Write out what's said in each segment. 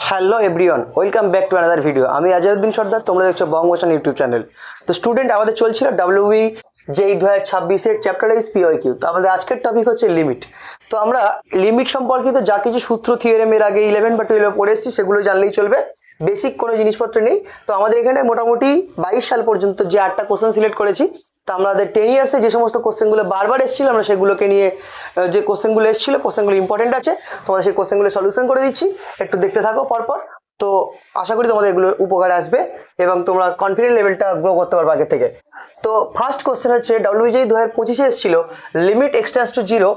Hello everyone, welcome back to another video. আমি আজহারউদ্দিন সর্দার, তোমরা দেখছো বঙ্গোসান ইউটিউব চ্যানেল। তো স্টুডেন্ট, আমাদের চলছিল ডাব্লিউবি যেই 2026-এর চ্যাপ্টার ইজ পিওয়াইকিউ। তো আমাদের আজকের টপিক হচ্ছে লিমিট। তো আমরা লিমিট সম্পর্কিত যা কিছু সূত্র থিওরেম এর আগে 11 বা 12 পড়ে এসেছি সেগুলো জানলেই চলবে, বেসিক কোনো জিনিসপত্র নেই। তো আমাদের এখানে মোটামুটি 22 সাল পর্যন্ত যে 8টা কোশ্চেন সিলেক্ট করেছি, তো আমাদের 10 ইয়ার্সে যে সমস্ত কোশ্চেনগুলো বারবার এসেছিল আমরা সেগুলোকে নিয়ে যে কোশ্চেনগুলো এসেছিলো, কোশ্চেনগুলো ইম্পর্টেন্ট আছে, তোমাদের সেই কোশ্চেনগুলো সলিউশন করে দিচ্ছি। একটু দেখতে থাকো পরপর। তো আশা করি তোমাদের এগুলো উপকারে আসবে এবং তোমরা কনফিডেন্ট লেভেলটা গ্রো করতে পারবে আগে থেকে। তো ফার্স্ট কোশ্চেন হচ্ছে ডাব্লিউবিজেই 2025-এ এসেছিল, limit x tends to 0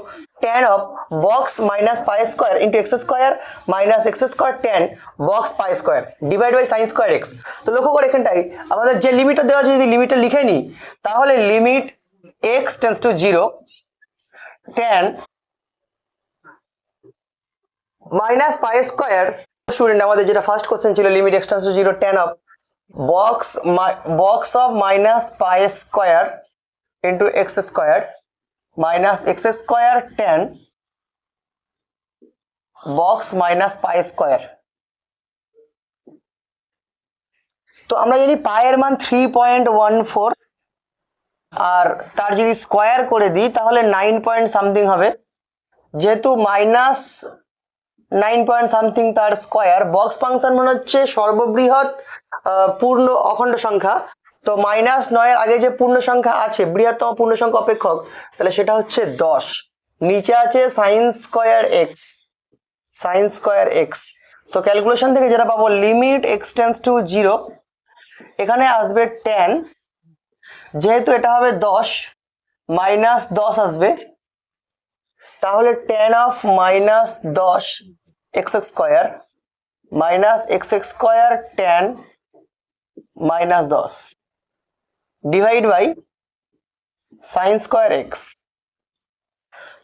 tan of box minus pi square into x square minus x square tan box pi square divide by sine square x. তো লক্ষ্য করে এখানটাই আমাদের যে লিমিটটা দেওয়া আছে, যদি লিমিটটা লিখে নিই তাহলে limit x tends to 0 tan minus pi square. Student, আমাদের যেটা ফার্স্ট কোশ্চেন ছিল limit x tends to 0 tan of box of minus pi square into x square minus x square tan box minus pi square. তো আমরা জানি পায়ের মান 3.14 আর তার যদি স্কোয়ার করে দিই তাহলে 9 পয়েন্ট সামথিং হবে। যেহেতু মাইনাস 9 পয়েন্ট সামথিং তার স্কোয়ার, বক্স ফাংশন মনে হচ্ছে সর্ববৃহৎ পূর্ণ অখণ্ড সংখ্যা। তো -9 এর আগে যে পূর্ণ সংখ্যা আছে, বৃহত্তম পূর্ণ সংখ্যা অপেক্ষক, তাহলে সেটা হচ্ছে 10। নিচে আছে সাইন স্কোয়ার এক্স। তো ক্যালকুলেশন থেকে যেটা পাবো, লিমিট এক্স টেন্ডস টু 0, এখানে আসবে tan, যেহেতু এটা হবে 10 মাইনাস 10 আসবে, তাহলে tan of minus 10 x square minus x square tan minus 10 divide by sine square x.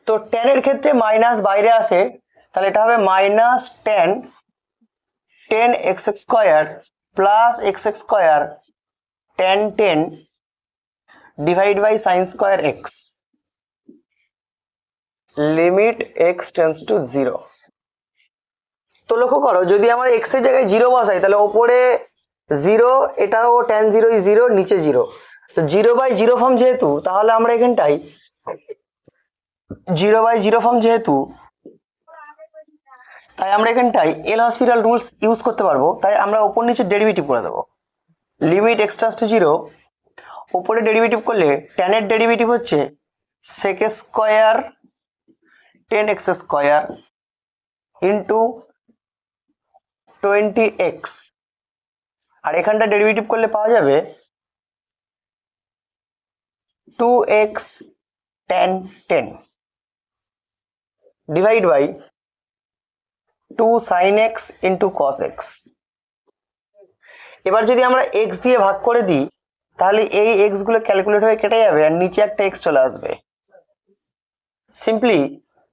তো tan এর ক্ষেত্রে মাইনাস বাইরে আসে, তাহলে এটা হবে minus tan x square plus x square tan divide by sine square x. Limit x tends to 0। তো লক্ষ্য করো, যদি আমরা এক্স এর জায়গায় 0 বসাই তাহলে ওপরে 0, এটাও tan 0 0, নিচে 0। তো 0/0 ফর্ম যেহেতু, তাহলে আমরা এখানটাই 0/0 ফর্ম যেহেতু, তাই আমরা এখানটাই এল হসপিটাল রুলস ইউজ করতে পারবো। তাই আমরা ওপর নিচে ডেরিভেটিভ করে দেবো। লিমিট এক্স টেন্ডস টু 0, ওপরে ডেরিভেটিভ করলে tan এর ডেরিভেটিভ হচ্ছে sec square tan x square into 20x, আর এখানটা ডেরিভেটিভ করলে পাওয়া যাবে 2x tan divide by 2 sin x into cos x। এবার যদি আমরা x দিয়ে ভাগ করে দিই তাহলে এই x গুলো ক্যালকুলেট হয়ে কেটে যাবে আর নিচে একটা x চলে আসবে। সিম্পলি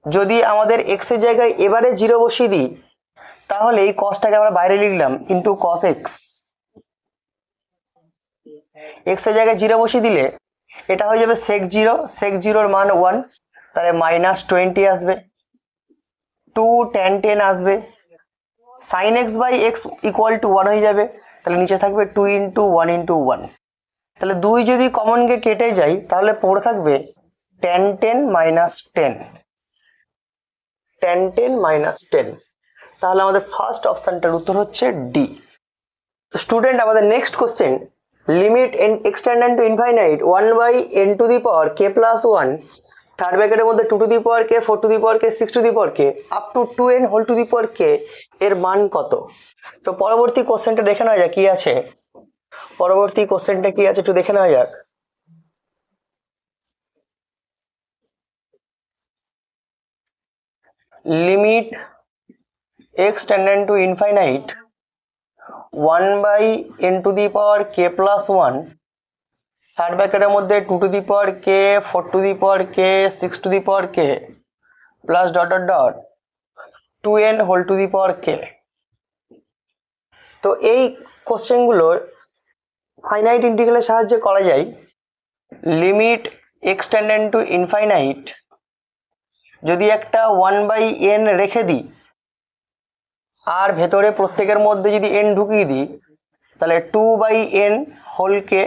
যদি আমাদের x এর জায়গায় এবারে 0 বসিয়ে দিই তাহলে এই cosটাকে আমরা বাইরে লিখলাম ইন্টু cos x। x এর জায়গায় 0 বসিয়ে দিলে এটা হয়ে যাবে sec 0 এর মান 1, তাহলে মাইনাস 20 আসবে, 2 tan আসবে, sin x by x equal to 1 হয়ে যাবে, তাহলে নিচে থাকবে 2 ইন্টু 1 ইন্টু 1। তাহলে 2 যদি কমনকে কেটে যায় তাহলে পড়ে থাকবে tan মাইনাস 10, tan মাইনাস 10। তাহলে আমাদের ফার্স্ট অপশনটার উত্তর হচ্ছে ডি। স্টুডেন্ট, আমাদের next question, limit x tending to infinite 1/n to the power k plus 1, third ব্র্যাকেটের মধ্যে 2 to the power k, 4 to the power k, 6 to the power k to টু 2n whole to the power k এর মান কত? তো পরবর্তী কোশ্চেনটা দেখে নেওয়া যাক কি আছে। একটু দেখে নেওয়া যাক। Limit x tending to infinite 1/n to the power k plus 1, third ব্র্যাকেটের মধ্যে 2 to the power k, 4 to the power k, 6 to the power k plus dot 2n whole to the power k। তো এই কোশ্চেনগুলো finite ইন্টিগ্রালের সাহায্যে করা যায়। Limit x tending to infinite যদি একটা 1/n রেখে দিই আর ভেতরে প্রত্যেকের মধ্যে যদি n ঢুকিয়ে দিই তাহলে 2/n হোলকে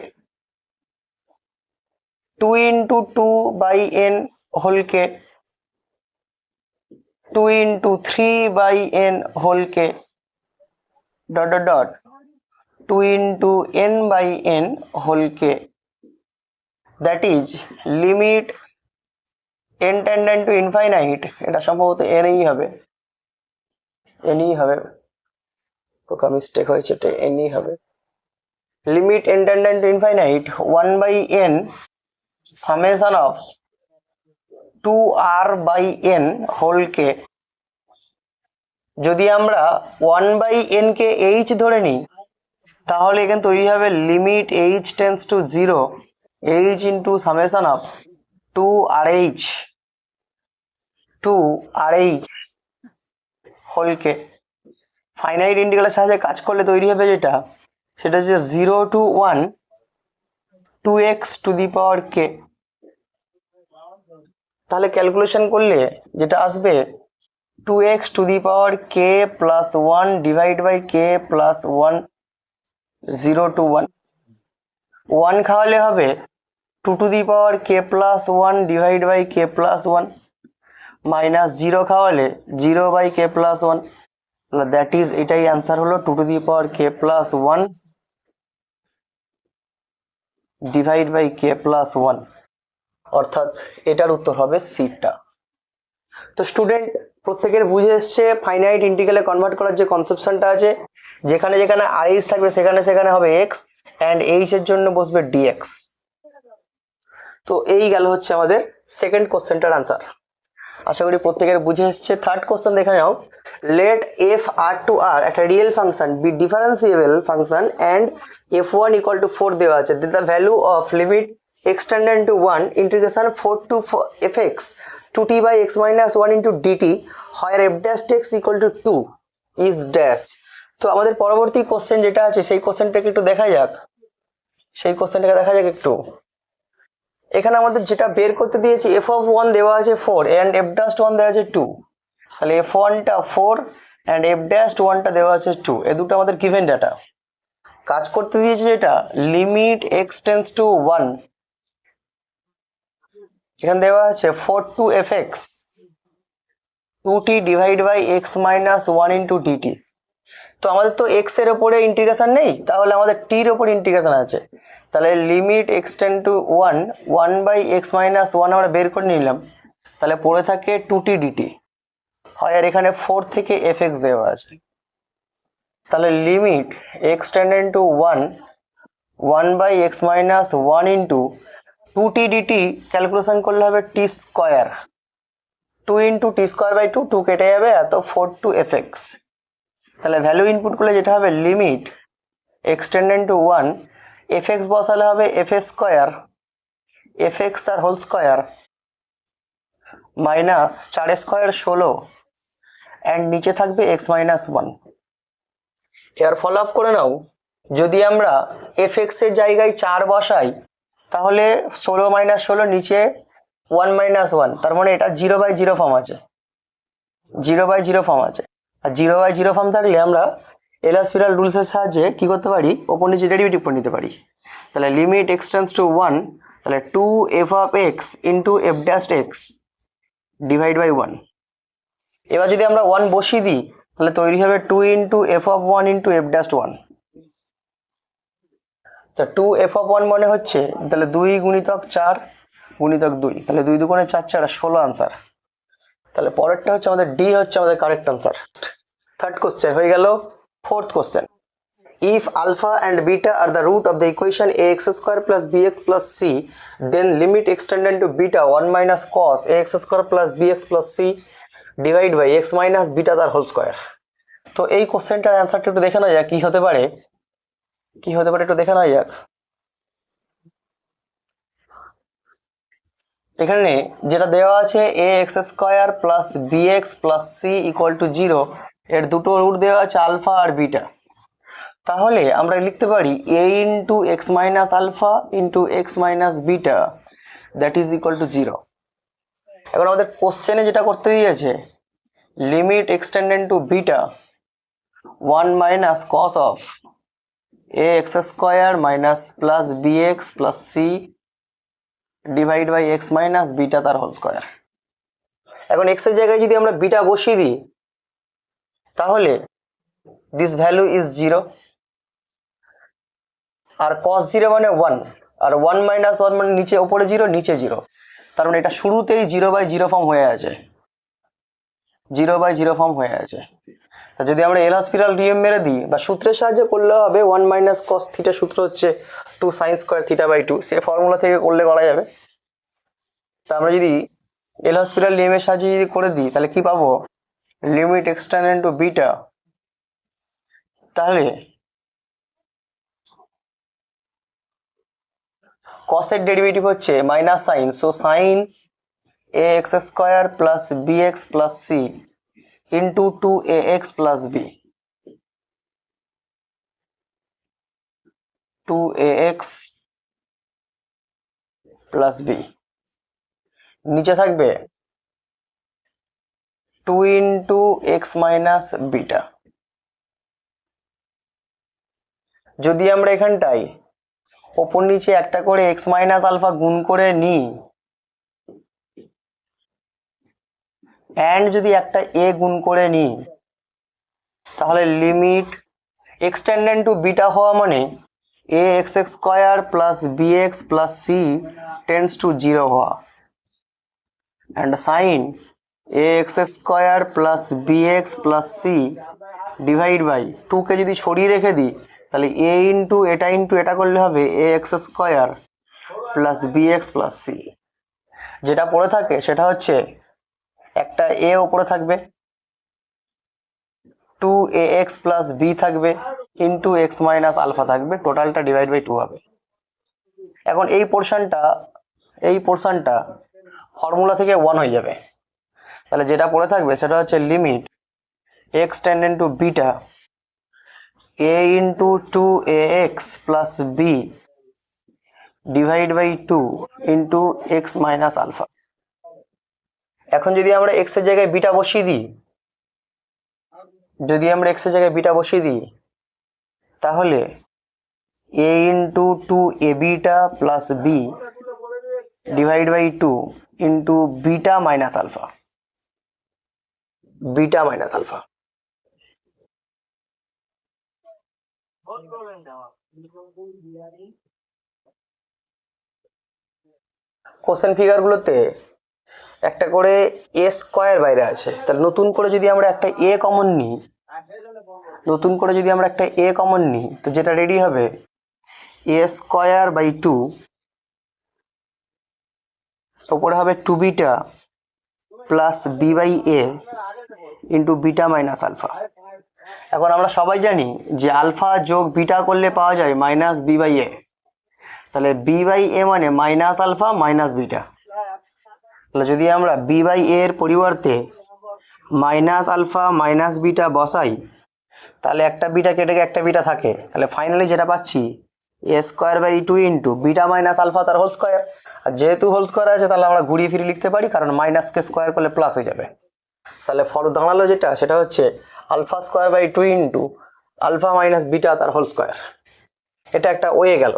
2 into 2/n হোলকে 2 into 3/n হোলকে dot dot dot 2 into n/n হোলকে, that is limit n tending to infinite, এটা সম্ভবত n ই হবে, n ই হবে, কোকা মিস্টেক হয়েছে, এটা n ই হবে। limit n tending to infinite 1/n summation of 2r/n হোলকে, যদি আমরা 1/n কে h ধরে নিই তাহলে এখানে তৈরি হবে limit h tends to 0 h into summation of 2rh হোলকে। ফাইনাইট ইন্টিগ্রালের সাহায্যে কাজ করলে তৈরি হবে যেটা, সেটা হচ্ছে 0 to 1 2x to the power k। তাহলে ক্যালকুলেশন করলে যেটা আসবে 2x to the power k plus 1 divide by k plus 1 0 to 1 1 খাওয়ালে হবে 2 to the power k plus 1 divide by k plus 1 minus 0 খাওয়ালে 0 by k plus 1, that is এটাই answer হলো 2 to the power k plus 1 divide by k plus 1, অর্থাৎ এটার উত্তর হবে সিটা। তো স্টুডেন্ট প্রত্যেকের বুঝে এসছে ফাইনাইট ইন্টিগ্রালে কনভার্ট করার যে কনসেপশনটা আছে, যেখানে যেখানে rh থাকবে সেখানে সেখানে হবে x অ্যান্ড h এর জন্য বসবে dx। তো এই গেল হচ্ছে আমাদের সেকেন্ড কোশ্চেনটার আনসার। আশা করি প্রত্যেকের বুঝে এসছে। থার্ড কোশ্চেন দেখে নাও, let f R to R একটা real function be differentiable function and f1 equal to 4 দেওয়া আছে, the value of limit extended to 1 integration 4 to fx 2t by x minus 1 into dt where f dash x equal to 2 is dash। তো আমাদের পরবর্তী question যেটা আছে সেই কোশ্চেনটাকে একটু দেখা যাক, একটু। এখানে আমাদের যেটা বের করতে দিয়েছি f of 1 দেওয়া আছে 4 and f dash 1 দেওয়া আছে 2, তাহলে f1 টা 4 and f dash 1 টা দেওয়া আছে 2, এই দুটো আমাদের গিভেন ডাটা। কাজ করতে দিয়েছে যেটা লিমিট x টেন্ডস টু 1, এখানে দেওয়া আছে 4 to fx 2t divide by x minus 1 into dt। তো আমাদের তো x এর উপরে ইন্টিগ্রেশন নেই, তাহলে আমাদের t এর উপর ইন্টিগ্রেশন আছে, তাহলে limit x tend to 1 1 by x minus 1 আমরা বের করে নিলাম, তাহলে পড়ে থাকে 2t dt হয়, আর এখানে 4 থেকে fx দেওয়া আছে, তাহলে limit x tend to 1 1 by x minus 1 into 2t dt calculation করলে হবে t square, 2 into t square by 2, 2 কেটে যাবে, এত 4 টু fx। তাহলে ভ্যালু ইনপুট করলে যেটা হবে লিমিট এক্সটেন্ডেড টু 1 fx বসালে হবে fs স্কোয়ার fx তার whole square minus 4 square 16 and নিচে থাকবে x মাইনাস 1। এর ফলো আপ করে নাও, যদি আমরা fx এর জায়গায় 4 বসাই তাহলে 16 মাইনাস 16 নিচে 1 মাইনাস 1, তার মানে এটা 0/0 ফর্ম আছে, 0/0 ফর্ম আছে। আর 0/0 ফর্ম থাকলে আমরা এলাস্পিরাল রুলসের সাহায্যে কি করতে পারি, ওপর নিচে ডেরিভেটিভ করে নিতে পারি। তাহলে লিমিট x টেন্ডস টু 1, তাহলে 2f of x into f dash x divide by 1। এবার যদি আমরা 1 বসিয়ে দিই তাহলে তৈরি হবে 2 into f of 1 into f dash 1। তা 2f of 1 মনে হচ্ছে তাহলে 2 গুণিতক 4 গুণিতক 2, তাহলে 2 দুগুণে 4 4 16 আনসার। তাহলে পরেরটা হচ্ছে আমাদের ডি হচ্ছে আমাদের কারেক্ট আনসার। থার্ড কোশ্চেন হয়ে গেল। Fourth question, if alpha and beta are the root of the equation ax square plus bx plus c, then limit extended to beta 1 minus cos ax square plus bx plus c divide by x minus beta তার whole square. তো এই কোশ্চেনটার অ্যান্সারটা একটু দেখে নেওয়া যাক কি হতে পারে, একটু দেখে নেওয়া যাক। এখানে যেটা দেওয়া আছে ax square plus bx plus c equal to 0, এর দুটো রুট দেওয়া আছে আলফা আর বিটা, তাহলে আমরা লিখতে পারি a into x minus alpha into x minus beta that is equal to 0। এখন আমাদের কোশ্চেনে যেটা করতে দিয়েছে limit extended to beta 1 minus cos of a x square minus plus b x plus c divide by x minus beta তার whole square. এখন x এর জায়গায় যদি আমরা বিটা বসিয়ে দিই তাহলে দিস ভ্যালু ইজ 0 আর cos 0 মানে 1 আর 1 মাইনাস 1 মানে নিচে ওপরে 0 নিচে 0, তার মানে এটা শুরুতেই 0/0 ফর্ম হয়ে আছে, 0/0 ফর্ম হয়ে আছে। যদি আমরা এল হসপিটাল নিয়ম মেরে দিই বা সূত্রের সাহায্যে করলেও হবে, 1 মাইনাস কস থিটা সূত্র হচ্ছে 2 সাইন স্কোয়ার থিটা/2, সে ফর্মুলা থেকে করলে করা যাবে। তা আমরা যদি এল হসপিটাল নিয়মের সাহায্যে যদি করে দিই তাহলে কি পাবো, লিমিট এক্সটেন্ডেড টু বিটা, তাহলে কসের ডেরিভেটিভ হচ্ছে minus sine, so sine a x square plus b x plus c into 2ax plus b, 2ax plus b, নিচে থাকবে 2 ইন্টু এক্স মাইনাস বিটা। যদি আমরা এখানটায় ওপর নিচে একটা করে এক্স মাইনাস আলফা গুণ করে নিই অ্যান্ড যদি একটা এ গুণ করে নিই, তাহলে লিমিট এক্সটেন্ডেড টু বিটা হওয়া মানে a x square plus b x plus c tends to 0 হওয়া, and sine a x square plus b x plus c divide by 2কে যদি সরিয়ে রেখে দিই তাহলে এ ইন্টু এটা করলে হবে a x square plus b x plus c. যেটা পড়ে থাকে সেটা হচ্ছে একটা এ ওপরে থাকবে, 2ax প্লাস বি থাকবে ইন্টু এক্স মাইনাস আলফা থাকবে, টোটালটা ডিভাইড বাই 2 হবে। এখন এই পোর্শনটা ফর্মুলা থেকে 1 হয়ে যাবে, তাহলে যেটা পড়ে থাকবে সেটা হচ্ছে limit x tends to beta a into 2ax plus b divide by 2 into x minus alpha. এখন যদি আমরা এক্স এর জায়গায় বিটা বসিয়ে দিই, তাহলে a into 2a beta plus b divide by 2 into beta minus alpha, question ফিগারগুলোতে একটা করে এ স্কোয়ার বাইরে আছে, তাহলে নতুন করে যদি আমরা একটা এ কমন নিই, তো যেটা রেডি হবে এ স্কোয়ার বাই 2, ওপরে হবে 2 beta plus b by a into beta minus alpha. এখন আমরা সবাই জানি যে আলফা যোগ বিটা করলে পাওয়া যায় মাইনাস বি বাই এ, তাহলে বি বাই এ মানে মাইনাস আলফা মাইনাস বিটা। তাহলে যদি আমরা বি বাই এর পরিবর্তে মাইনাস আলফা মাইনাস বিটা বসাই, তাহলে একটা বিটা কেটে একটা বিটা থাকে, তাহলে ফাইনালি যেটা পাচ্ছি a square by 2 into beta minus alpha তার হোল স্কোয়ার। আর যেহেতু হোল স্কোয়ার আছে তাহলে আমরা ঘুরিয়ে ফিরিয়ে লিখতে পারি, কারণ মাইনাসকে স্কোয়ার করলে প্লাস হয়ে যাবে। তাহলে দাঁড়ালো সেটা হচ্ছে alpha square by 2 into alpha minus beta তার হোল স্কোয়ার। এটা একটা ওয়ে গেল।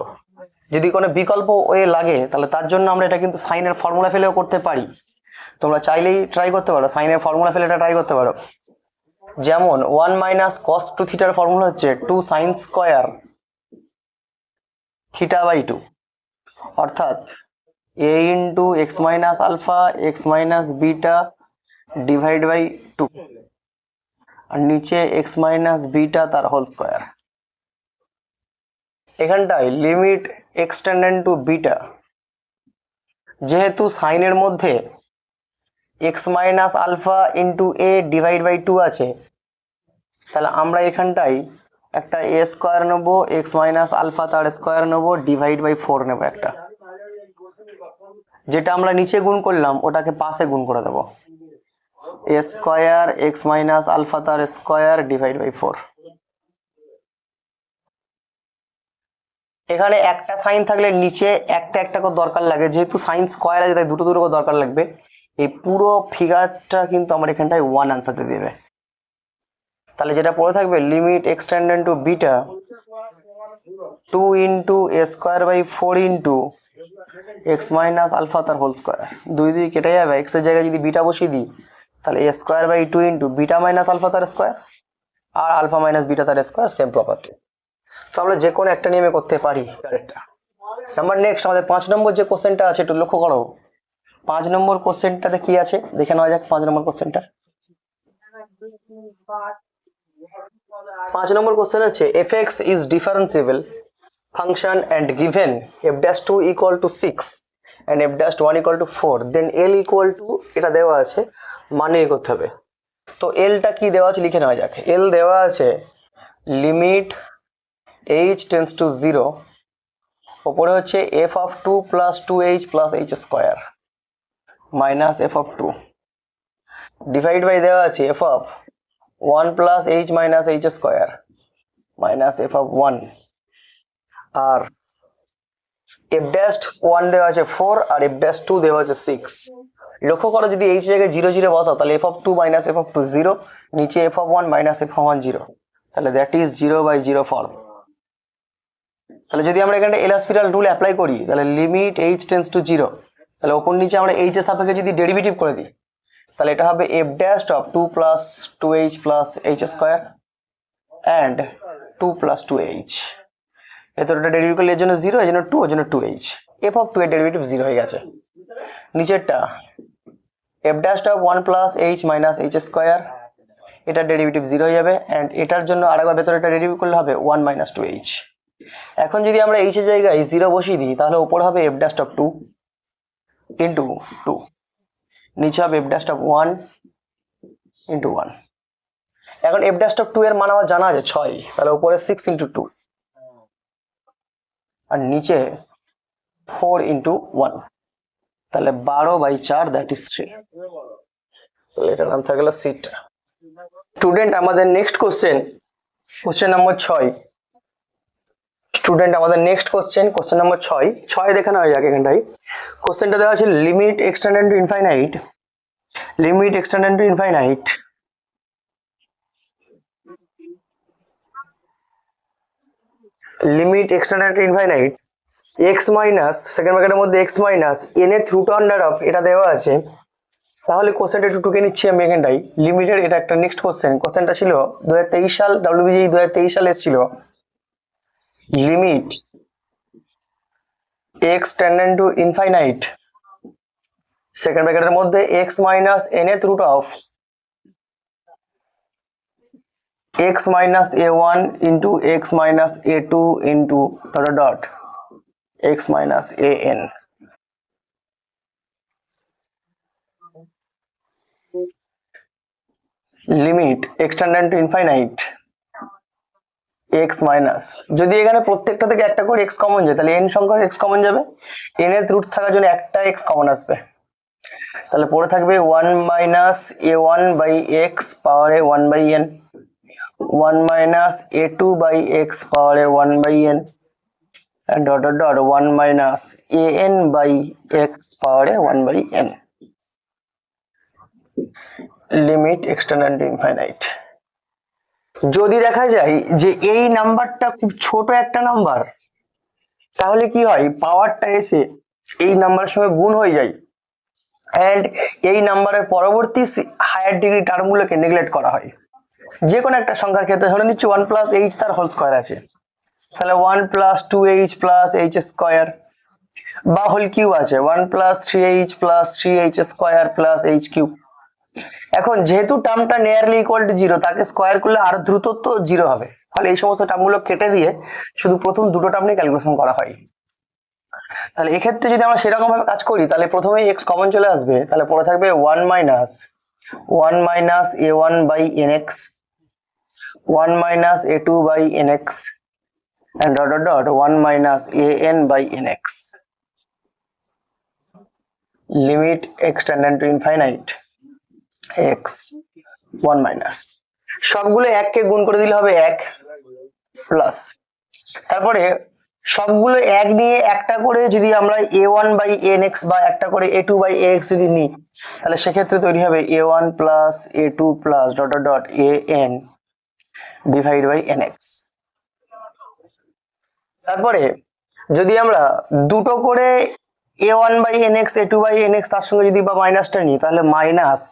যদি কোনো বিকল্প ওয়ে লাগে তাহলে তার জন্য আমরা এটা কিন্তু সাইনের ফর্মুলা ফেলেও করতে পারি, তোমরা চাইলেই ট্রাই করতে পারো, সাইনের ফর্মুলা ফেলে এটা ট্রাই করতে পারো। যেমন 1 মাইনাস কস 2 থিটার ফর্মুলা হচ্ছে 2 সাইন স্কোয়ার থিটা বাই 2, অর্থাৎ a into x minus alpha x minus beta divide by 2, আর নিচে এক্স মাইনাস বিটা তার হোল স্কোয়ার। এখানটায় লিমিট এক্সটেন্ডেড টু বিটা, যেহেতু সাইনের মধ্যে x minus alpha into a divide by 2 আছে, তাহলে আমরা এখানটায় একটা এ স্কোয়ার নেবো, এক্স মাইনাস আলফা তার স্কোয়ার নেবো, ডিভাইড বাই 4 নেবো একটা, যেটা আমরা নিচে গুণ করলাম ওটাকে পাশে গুণ করে দেবো, এ স্কোয়ার এক্স মাইনাস আলফা তার স্কোয়ার ডিভাইড বাই 4। এখানে একটা সাইন থাকলে নিচে একটা করে দরকার লাগে, যেহেতু সাইন স্কোয়ার আছে তাই দুটো করে দরকার লাগবে। এই পুরো ফিগারটা কিন্তু আমার এখানটায় 1 আনসার দিয়ে দেবে। তাহলে যেটা পড়ে থাকবে limit x tending to beta 2 into a square by 4 into x minus alpha তার হোল স্কোয়ার। দুই দুই কেটে যাবে, এক্স এর জায়গায় যদি বিটা বসিয়ে দিই তাহলে a square by 2 into beta minus alpha তার স্কোয়ার আর আলফা মাইনাস বিটা তার স্কোয়ার, সেম প্রপার্টি। তো আমরা যে কোনো একটা নিয়মে করতে পারি কারেক্টটা। নাম্বার নেক্সট আমাদের 5 নম্বর যে কোশ্চেনটা আছে একটু লক্ষ্য করো। 5 নম্বর কোশ্চেনটাতে কি আছে দেখে নেওয়া যাক। 5 নম্বর কোশ্চেনটা 5 নম্বর কোশ্চেন হচ্ছে fx is differentiable function and given f'2 equal to 6 and f'1 equal to 4 then l equal to এটা দেওয়া আছে, মানে করতে হবে। তো এলটা কি দেওয়া আছে লিখে নেওয়া যাক। এল দেওয়া আছে লিমিট h টেন্ডস টু 0, ওপরে হচ্ছে f of 2 plus 2h plus h square minus f of 2 divide by দেওয়া আছে f of 1 plus h minus h square minus f of 1 আর f dash 1 দেওয়া আছে 4 আর f dash 2 দেওয়া আছে 6। লক্ষ্য করো যদি h জায়গায় 0 0 বসাও তাহলে f of 2 minus f of 2 0, নিচে f of 1 minus f of 1 0, তাহলে দ্যাট ইজ 0 by 0 ফর্ম। তাহলে যদি আমরা এখানে এল হসপিটাল রুল অ্যাপ্লাই করি তাহলে লিমিট h টেন্ডস টু 0, তাহলে ওপর নিচে আমরা h এর সাপেক্ষে যদি ডেরিভেটিভ করে দিই তাহলে এটা হবে f dash of 2 plus 2h plus h square and 2 plus 2h। ভেতরটা ডেরিভেটিভ করলে এর জন্য 0, এর জন্য 2, এর জন্য 2h, f of 2 এর ডেরিভেটিভ 0 হয়ে গেছে। নিচেরটা f dash of 1 plus h minus h square, এটার ডেরিভেটিভ 0 হয়ে যাবে and এটার জন্য আরেকবার ভেতরটা ডেরিভেটিভ করলে হবে 1 minus 2h। এখন যদি আমরা h এর জায়গায় 0 বসিয়ে দিই তাহলে উপর হবে f dash of 2 into 2, নিচে হবে f dash of 1 into 1। এখন f dash of 2 এর মান আমার জানা আছে 6, তাহলে উপরে 6 into 2 আর নিচে 4 into 1, তাহলে 12/4 দ্যাট ইজ 3। তাহলে এটার আনসার গেল সিটা। স্টুডেন্ট আমাদের নেক্সট কোশ্চেন নম্বর 6। স্টুডেন্ট আমাদের নেক্সট কোশ্চেন নম্বর 6 দেখে নেওয়া যাক। এখানটাই কোশ্চেনটা দেওয়া আছে limit x tending to infinite, limit x tending to infinite limit x tending to infinite x minus second ব্র্যাকেটের মধ্যে x মাইনাস n এর রুট আন্ডার অফ এটা দেওয়া আছে। তাহলে কোশ্চেনটা একটু টুকে নিচ্ছি আমি এখানটাই। লিমিটের এটা একটা নেক্সট কোশ্চেনটা ছিল 2023 সাল WBJE 2023 সালে এসেছিল। Limit x tending to infinite second ব্র্যাকেটের মধ্যে x মাইনাস n এর root of x minus a1 into x minus a2 into dot dot x minus an। Limit x tending to infinite x minus, যদি এখানে প্রত্যেকটা থেকে একটা করে x common যায় তাহলে n সংখ্যার x কমন যাবে, n এর রুট থাকার জন্য একটা x কমন আসবে, তাহলে পড়ে থাকবে 1 minus a1 by x power a 1 by n, 1 minus a2 by x power a 1 by n and dot dot dot 1 minus an by x power a 1 by n। Limit x tending to infinite. যদি দেখা যায় যে এই নাম্বারটা খুব ছোট একটা number তাহলে কি হয়, পাওয়ারটা এসে এই নাম্বারের সঙ্গে গুণ হয়ে যায় এন্ড এই নাম্বারের পরবর্তী হায়ার ডিগ্রি টার্মগুলোকে নেগলেক্ট করা হয়। যে কোনো একটা সংখ্যার ক্ষেত্রে ধরে নিচ্ছি 1 plus h তার হোল স্কয়ার আছে, তাহলে 1 plus 2h plus h square বা হোল কিউব আছে 1 plus 3h plus 3h square plus h cube. এখন যেহেতু টার্মটা নিয়ারলি ইকুয়াল টু 0 তাকে স্কয়ার করলে আরো দ্রুত তো 0 হবে, তাহলে এই সমস্ত টার্মগুলো কেটে দিয়ে শুধু প্রথম দুটো টার্ম নিয়ে ক্যালকুলেশন করা হয়। তাহলে এক্ষেত্রে যদি আমরা সেরকম ভাবে কাজ করি তাহলে প্রথমে x কমন চলে আসবে, তাহলে পড়ে থাকবে 1 minus a1 by nx, 1 minus a2 by nx and dot dot dot 1 minus an by nx। limit x tending to infinite x 1 minus, সবগুলো 1 কে গুণ করে দিলে হবে 1 প্লাস, তারপরে সবগুলো 1 নিয়ে একটা করে যদি আমরা a1 by nx বা একটা করে a2 by ax যদি নিই তাহলে সেক্ষেত্রে তৈরি হবে a1 plus a2 plus dot dot dot an divide by nx। তারপরে যদি আমরা দুটো করে a1 by nx a2 by nx তার সঙ্গে যদি বা মাইনাসটা নিই, তাহলে মাইনাস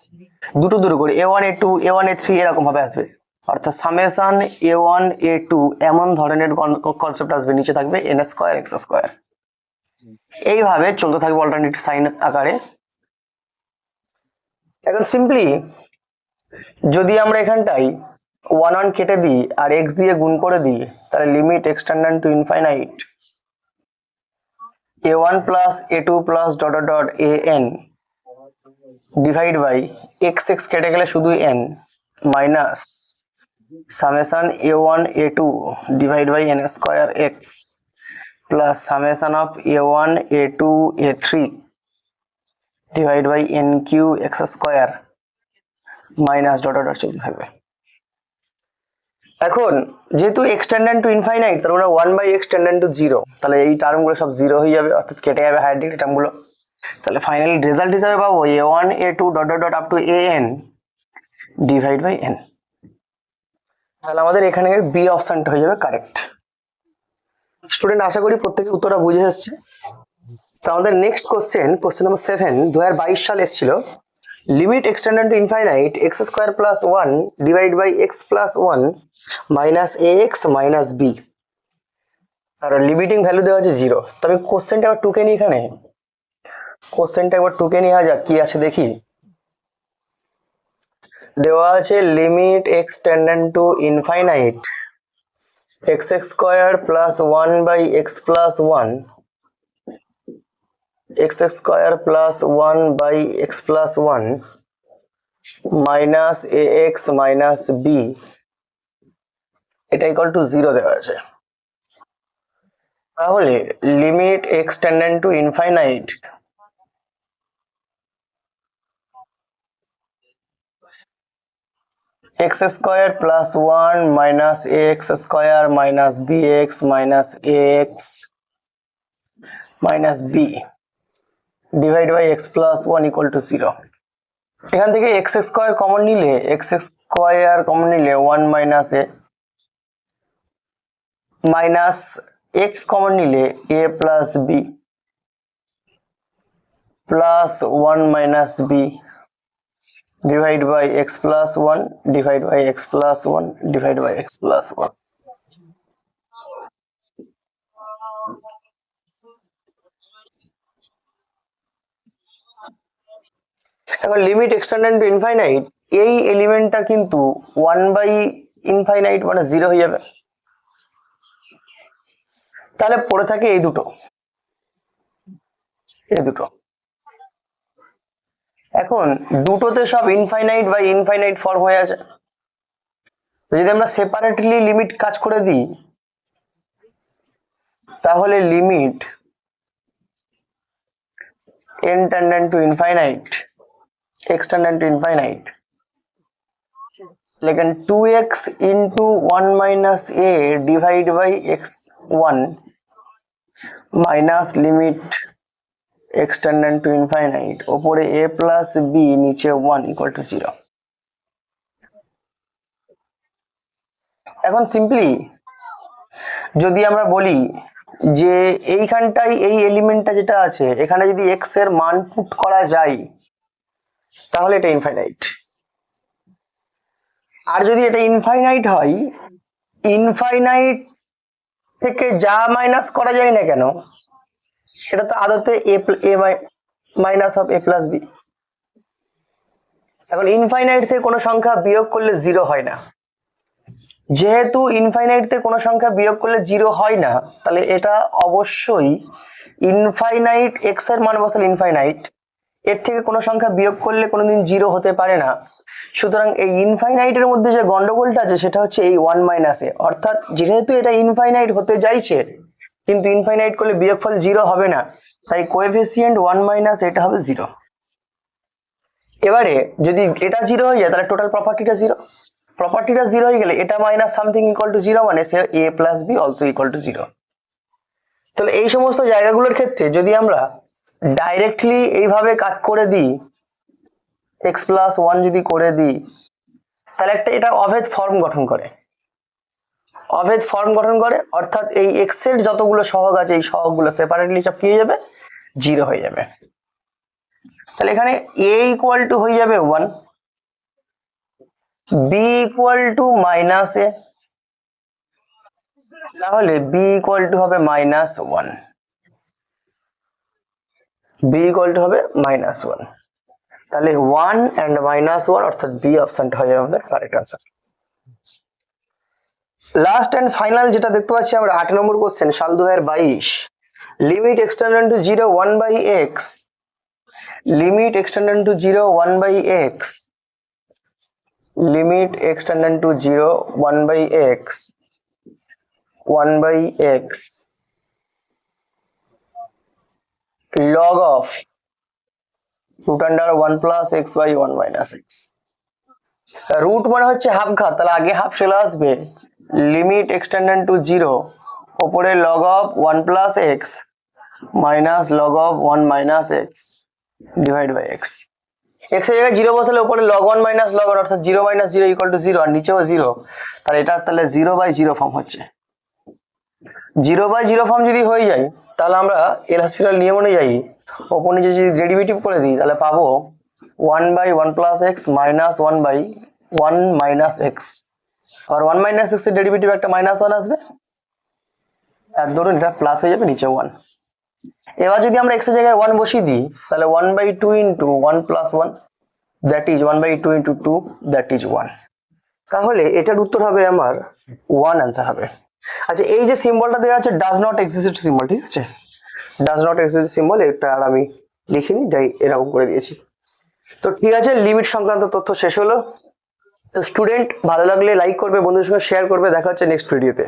দুটো দুটো করে a1 a2 a1 a3 এরকম ভাবে আসবে, অর্থাৎ সামেশন a1 a2 এমন ধরনের কনসেপ্ট আসবে, নিচে থাকবে n স্কয়ার x স্কয়ার। এইভাবে চলতে থাকবে অল্টারনেটিভ সাইন আকারে। এখন সিম্পলি যদি আমরা এখানটাই 1 1 কেটে দিই আর x দিয়ে গুণ করে দিই, তাহলে limit extended to infinite a1 plus a2 plus dot dot dot an divide by x x কেটে গেলে শুধু n minus summation a1 a2 divide by n square x plus summation of a1 a2 a3 divide by n cube x square minus dot dot চলতে থাকবে। এখন যেহেতু extended to infinite, তার মানে 1 by extended to 0, তাহলে এই টার্মগুলো সব 0 হয়ে যাবে, অর্থাৎ কেটে যাবে হায়ার ডিগ্রি টার্মগুলো। তাহলে ফাইনালি রেজাল্ট হিসাবে পাবো a1 a2 dot dot dot up to an divide by n। তাহলে আমাদের এখানে বি অপশনটা হয়ে যাবে কারেক্ট। স্টুডেন্ট আশা করি প্রত্যেকের উত্তরটা বুঝে এসছে। তো আমাদের নেক্সট কোশ্চেন নাম্বার 7 2022 সালে এসেছিল, limit extended to infinite x square plus 1 divide by x plus 1 minus ax minus b, আর লিমিটিং ভ্যালু দেওয়া আছে 0। তবে কোশ্চেনটা আবার টুকে নি, এখানে কোশ্চেনটা একবার টুকে নেওয়া যাক কি আছে দেখি। দেওয়া আছে limit extended to infinite x square plus 1 by x plus 1 x square plus 1 by x plus 1 minus ax minus b, এটা ইকুয়াল টু 0 দেওয়া আছে। তাহলে limit extended to infinite x square plus 1 minus ax square minus bx minus ax minus b divide by x plus 1 equal to 0। এখান থেকে x square common নিলে 1 minus a minus x common নিলে a plus b plus 1 minus b divide by x plus 1 divide by x plus 1 divide by x plus 1। এখন limit extended to infinite, এই এলিমেন্টটা কিন্তু 1 by infinite মানে 0 হয়ে যাবে। তাহলে পড়ে থাকে এই দুটো। এখন দুটোতে সব ইনফাইনাইট বাই ইনফাইনাইট ফর্ম হয়ে আছে। তো যদি আমরা সেপারেটলি লিমিট কাজ করে দিই, তাহলে limit n tending to infinite x tending to infinite, লেখেন 2x into 1 minus a divide by x1 minus limit x tending to infinite, ওপরে a প্লাস b নিচে 1 ইকুয়াল টু 0। এখন সিম্পলি যদি আমরা বলি যে এইখানটাই এই এলিমেন্টটা যেটা আছে এখানে যদি x এর মান পুট করা যায়, তাহলে এটা ইনফাইনাইট। আর যদি এটা ইনফাইনাইট হয়, ইনফাইনাইট থেকে যা মাইনাস করা যায় না কেন, এটা তো আদতে a minus of a plus b। এখন ইনফাইনাইট থেকে কোনো সংখ্যা বিয়োগ করলে 0 হয় না, যেহেতু ইনফাইনাইট থেকে কোনো সংখ্যা বিয়োগ করলে 0 হয় না, তাহলে এটা অবশ্যই ইনফাইনাইট x এর মান বসালে ইনফাইনাইট, এর থেকে কোনো সংখ্যা বিয়োগ করলে কোনোদিন 0 হতে পারে না। সুতরাং এই ইনফাইনাইটের মধ্যে যে গন্ডগোলটা আছে সেটা হচ্ছে এই 1 মাইনাস a, অর্থাৎ যেহেতু এটা ইনফাইনাইট হতে যাইছে কিন্তু ইনফাইনাইট করলে বিয়োগফল 0 হবে না, তাই কোএফিসিয়েন্ট 1 মাইনাস এটা হবে 0। এবারে যদি এটা 0 হয়ে যায় তাহলে টোটাল প্রপার্টিটা 0, প্রপার্টিটা 0 হয়ে গেলে এটা মাইনাস সামথিং ইকুয়াল টু 0 মানে সে a plus b also equal to 0। তাহলে এই সমস্ত জায়গাগুলোর ক্ষেত্রে যদি আমরা ডাইরেক্টলি এইভাবে কাজ করে দিই, x প্লাস 1 যদি করে দিই, তাহলে একটা এটা অভেদ ফর্ম গঠন করে। অভেদ ফর্ম গঠন করে, অর্থাৎ এই এক্স এর যতগুলো সহগ আছে এই সহগগুলো সেপারেটলি সব কি হয়ে যাবে, 0 হয়ে যাবে। তাহলে এখানে a ইকুয়াল টু হয়ে যাবে 1, b equal to minus a, তাহলে b ইকুয়াল টু হবে -1, b ইকুয়াল টু হবে -1। তাহলে 1 and -1 অর্থাৎ বি অপশনটা হয়ে যাবে আমাদের correct answer. Last and final যেটা দেখতে পাচ্ছি আমরা 8 নম্বর কোশ্চেন সাল 2022, limit extended to 0 1/x, limit extended to 0 1/x, limit extended to 0 1/x, 1/x log of root under 1 plus x by 1 minus x। Root মানে হচ্ছে হাফ ঘাত, তাহলে আগে হাফ চলে আসবে, লিমিট এক্সটেন্ডেড টু 0 ওপরে log of 1 plus x minus log of 1 minus x divide by x। x এর জায়গায় 0 বসালে উপরে log 1 minus log 1 অর্থাৎ 0 minus 0 equal to 0 আর নিচেও 0, তাহলে এটা তাহলে 0/0 ফর্ম হচ্ছে। 0/0 ফর্ম যদি হয়ে যায় তাহলে আমরা এল হসপিটাল নিয়ম অনুযায়ী ওপর নিচে যদি ডেরিভেটিভ করে দিই তাহলে পাবো 1/1 plus x minus 1/1 minus x, আর 1 minus x এর ডেরিভেটিভ একটা -1 আসবে, আর ধরুন এটা প্লাস হয়ে যাবে নিচে 1। এবার যদি আমরা x এর জায়গায় 1 বসিয়ে দিই তাহলে 1/2 into 1 plus 1 that is 1/2 into 2 that is 1। তাহলে এটার উত্তর হবে আমার 1 অ্যান্সার হবে। আচ্ছা, এই যে সিম্বলটা দেওয়া আছে ডাজ নট এক্সিস্ট সিম্বল, ঠিক আছে, ডাজ নট এক্সিস্ট সিম্বল, এটা আর আমি লিখিনি, যাই এরকম করে দিয়েছি। তো ঠিক আছে, লিমিট সংক্রান্ত তথ্য শেষ হলো। তো স্টুডেন্ট ভালো লাগলে লাইক করবে, বন্ধুদের সঙ্গে শেয়ার করবে, দেখা হচ্ছে নেক্সট ভিডিওতে।